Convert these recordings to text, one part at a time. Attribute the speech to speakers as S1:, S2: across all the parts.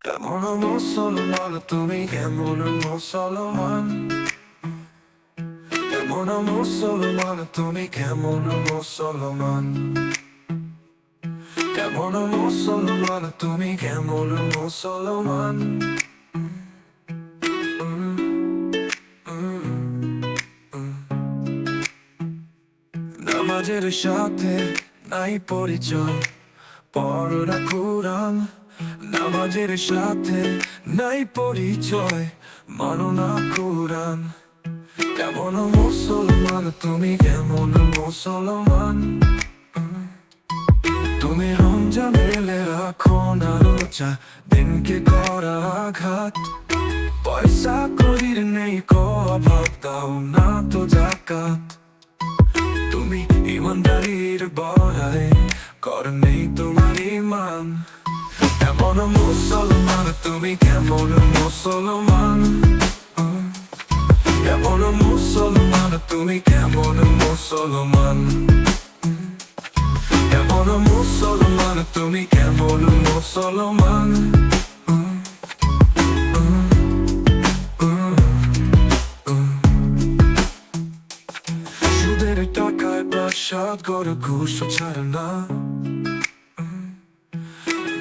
S1: কেমন মুসলমান তুমি, কেমন মুসলমান? কেমন মুসলমান তুমি, কেমন মুসলমান? কেমন মুসলমান তুমি, কেমন মুসলমান? নামাজের সাথে নাই পরিচয়, পড়ো না কোরআন। নামাজের সাথে নাই পরিচয়, মানো না কোরআন। কেমন মুসলমান তুমি, কেমন মুসলমান? তুমি রমজান এলে রাখো না রোজা, দিনকে করা আঘাত। পয়সা করির নেই কো অভাব, দাও না তো যাকাত। তুমি ইমানদারির বড়াই, কর নেই তোমার ইমান। কেমন মুসলমান তুমি, কেমন মুসলমান? কেমন মুসলমান তুমি, কেমন মুসলমান? কেমন মুসলমান তুমি, কেমন মুসলমান? সুদের টাকায় প্রাসাদ গড়ে ঘুষ ছাড়ে না,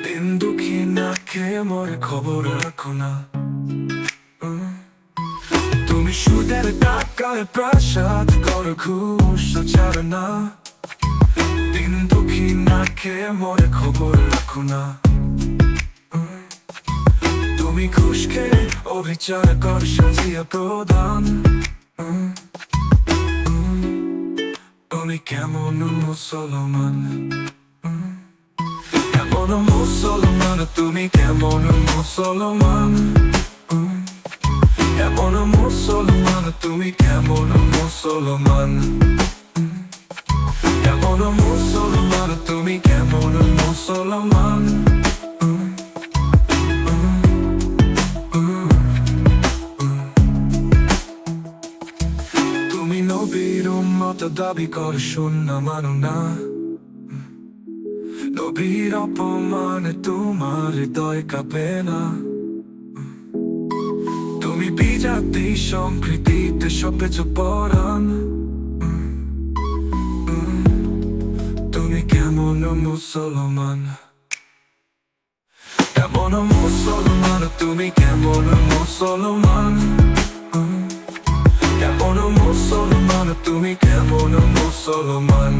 S1: দিন দুঃখী না খেয়ে মরে খবর রাখো না। তুমি সুদের টাকায় প্রাসাদ গড়ে ঘুষ ছাড়ে না, দিন দুঃখী না খেয়ে মরে খবর রাখো না। তুমি ঘুষ খেয়ে অবিচার কর সাজিয়া প্রদান। তুমি কেমন মুসলমান? কেমন মুসলমান তুমি, কেমন মুসলমান? কেমন মুসলমান তুমি, কেমন মুসলমান? কেমন মুসলমান তুমি, কেমন মুসলমান? তুমি নবীর উম্মত দাবি কর, শূন্য মানো না। নবীর অপমানে তোমার হৃদয় কাঁপে না। তুমি বিজাতি সংস্কৃতিতে সবেছ পরাণ। তুমি কেমন মুসলমান? কেমন মুসলমান তুমি, কেমন মুসলমান? কেমন মুসলমান তুমি, কেমন মুসলমান?